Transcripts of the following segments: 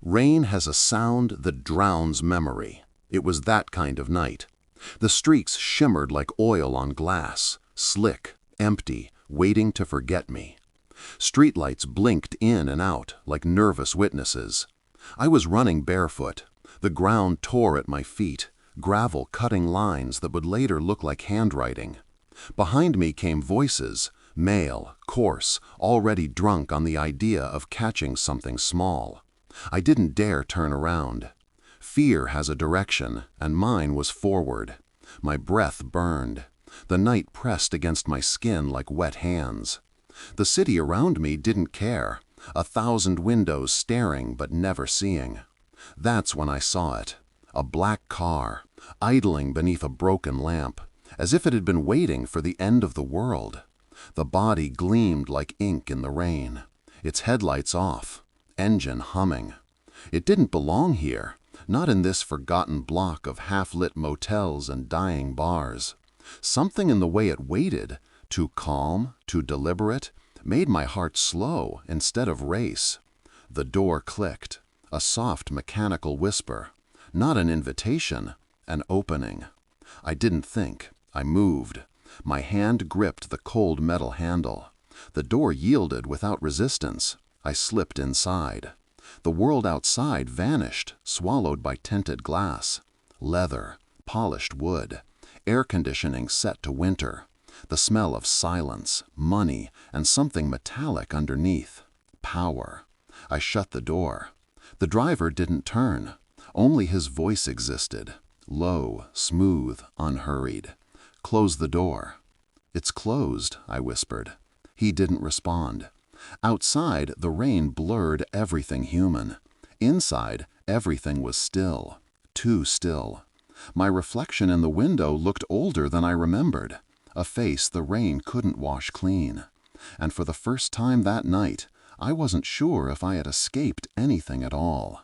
Rain has a sound that drowns memory. It was that kind of night. The streets shimmered like oil on glass, slick, empty, waiting to forget me. Streetlights blinked in and out like nervous witnesses. I was running barefoot. The ground tore at my feet, gravel cutting lines that would later look like handwriting. Behind me came voices, male, coarse, already drunk on the idea of catching something small. I didn't dare turn around. Fear has a direction, and mine was forward. My breath burned. The night pressed against my skin like wet hands. The city around me didn't care, 1,000 windows staring but never seeing. That's when I saw it. A black car, idling beneath a broken lamp, as if it had been waiting for the end of the world. The body gleamed like ink in the rain, its headlights off, engine humming. It didn't belong here, not in this forgotten block of half-lit motels and dying bars. Something in the way it waited, too calm, too deliberate, made my heart slow instead of race. The door clicked, a soft mechanical whisper, not an invitation, an opening. I didn't think, I moved. My hand gripped the cold metal handle. The door yielded without resistance. I slipped inside. The world outside vanished, swallowed by tinted glass. Leather, polished wood, air conditioning set to winter. The smell of silence, money, and something metallic underneath. Power. I shut the door. The driver didn't turn. Only his voice existed. Low, smooth, unhurried. Close the door. It's closed, I whispered. He didn't respond. Outside, the rain blurred everything human. Inside, everything was still. Too still. My reflection in the window looked older than I remembered. A face the rain couldn't wash clean. And for the first time that night, I wasn't sure if I had escaped anything at all.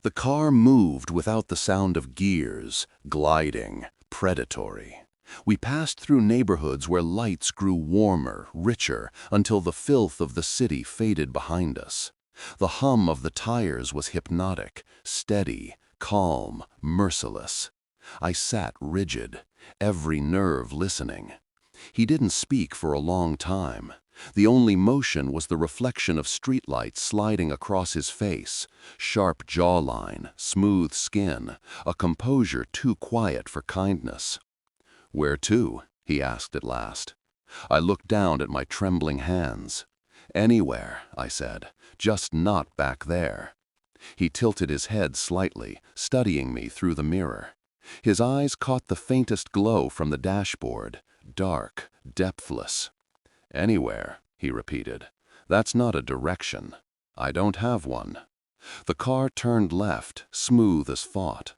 The car moved without the sound of gears, gliding, predatory. We passed through neighborhoods where lights grew warmer, richer, until the filth of the city faded behind us. The hum of the tires was hypnotic, steady, calm, merciless. I sat rigid, every nerve listening. He didn't speak for a long time. The only motion was the reflection of streetlights sliding across his face, sharp jawline, smooth skin, a composure too quiet for kindness. "Where to?" he asked at last. I looked down at my trembling hands. "Anywhere," I said, "just not back there." He tilted his head slightly, studying me through the mirror. His eyes caught the faintest glow from the dashboard, dark, depthless. "Anywhere," he repeated. "That's not a direction. I don't have one." The car turned left, smooth as thought.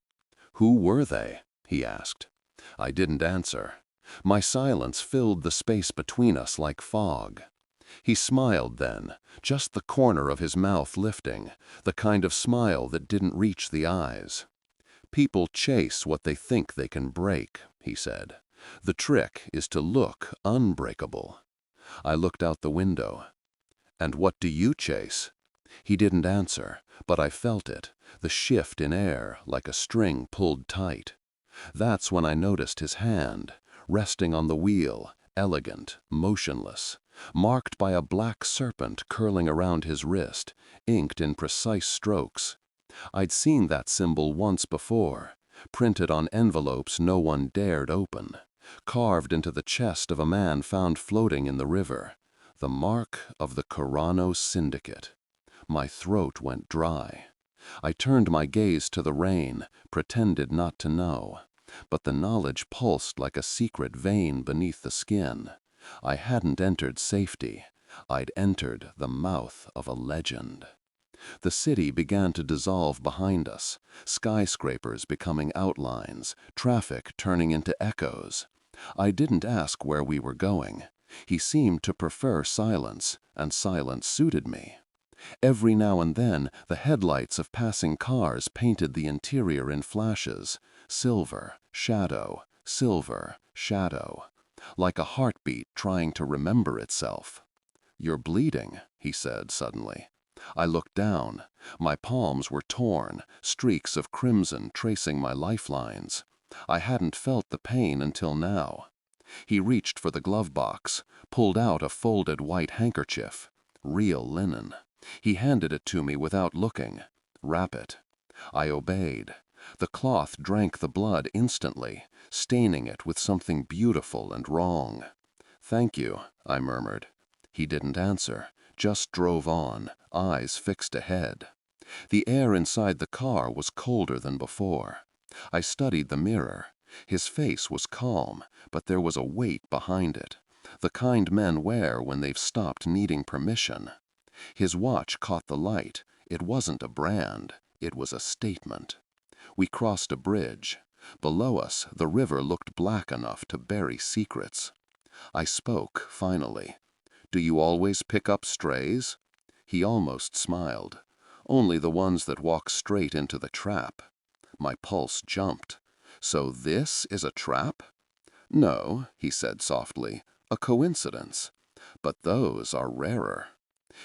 "Who were they?" he asked. I didn't answer. My silence filled the space between us like fog. He smiled then, just the corner of his mouth lifting, the kind of smile that didn't reach the eyes. "People chase what they think they can break," he said. "The trick is to look unbreakable." I looked out the window. "And what do you chase?" He didn't answer, but I felt it, the shift in air, like a string pulled tight. That's when I noticed his hand, resting on the wheel, elegant, motionless, marked by a black serpent curling around his wrist, inked in precise strokes. I'd seen that symbol once before, printed on envelopes no one dared open, carved into the chest of a man found floating in the river, the mark of the Carano Syndicate. My throat went dry. I turned my gaze to the rain, pretended not to know. But the knowledge pulsed like a secret vein beneath the skin. I hadn't entered safety. I'd entered the mouth of a legend. The city began to dissolve behind us, skyscrapers becoming outlines, traffic turning into echoes. I didn't ask where we were going. He seemed to prefer silence, and silence suited me. Every now and then, the headlights of passing cars painted the interior in flashes, silver, shadow, like a heartbeat trying to remember itself. "You're bleeding," he said suddenly. I looked down. My palms were torn, streaks of crimson tracing my lifelines. I hadn't felt the pain until now. He reached for the glove box, pulled out a folded white handkerchief. Real linen. He handed it to me without looking. "Wrap it." I obeyed. The cloth drank the blood instantly, staining it with something beautiful and wrong. "Thank you," I murmured. He didn't answer, just drove on, eyes fixed ahead. The air inside the car was colder than before. I studied the mirror. His face was calm, but there was a weight behind it, the kind men wear when they've stopped needing permission. His watch caught the light. It wasn't a brand, it was a statement. We crossed a bridge. Below us, the river looked black enough to bury secrets. I spoke, finally. "Do you always pick up strays?" He almost smiled. "Only the ones that walk straight into the trap." My pulse jumped. "So this is a trap?" "No," he said softly, "a coincidence. But those are rarer."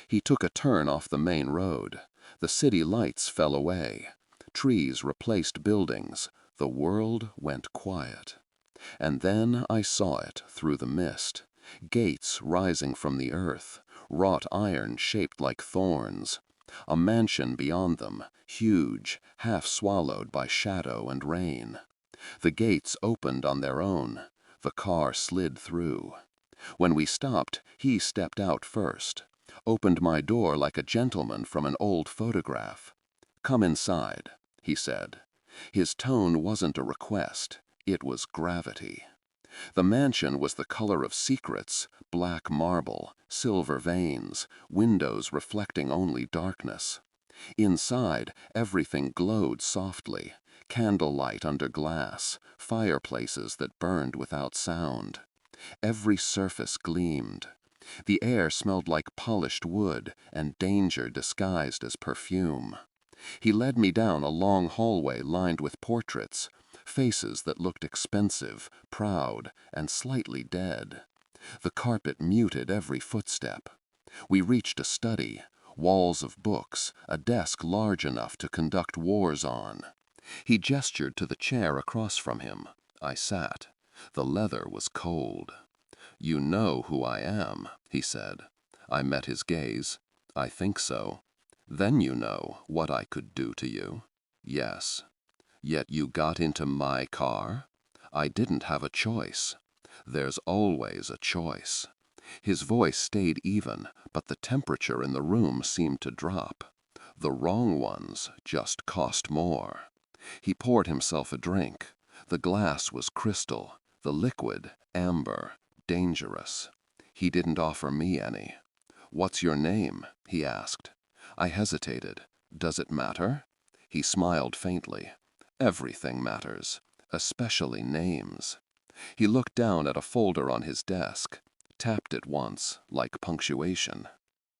He took a turn off the main road. The city lights fell away. Trees replaced buildings. The world went quiet. And then I saw it through the mist. Gates rising from the earth, wrought iron shaped like thorns. A mansion beyond them, huge, half swallowed by shadow and rain. The gates opened on their own. The car slid through. When we stopped, he stepped out first. Opened my door like a gentleman from an old photograph. "Come inside," he said. His tone wasn't a request, it was gravity. The mansion was the color of secrets, black marble, silver veins, windows reflecting only darkness. Inside, everything glowed softly, candlelight under glass, fireplaces that burned without sound. Every surface gleamed. The air smelled like polished wood and danger disguised as perfume. He led me down a long hallway lined with portraits, faces that looked expensive, proud, and slightly dead. The carpet muted every footstep. We reached a study, walls of books, a desk large enough to conduct wars on. He gestured to the chair across from him. I sat. The leather was cold. "You know who I am," he said. I met his gaze. "I think so." "Then you know what I could do to you." "Yes." "Yet you got into my car?" "I didn't have a choice." "There's always a choice." His voice stayed even, but the temperature in the room seemed to drop. "The wrong ones just cost more." He poured himself a drink. The glass was crystal, the liquid amber, dangerous. He didn't offer me any. "What's your name?" he asked. I hesitated. "Does it matter?" He smiled faintly. "Everything matters, especially names." He looked down at a folder on his desk, tapped it once, like punctuation.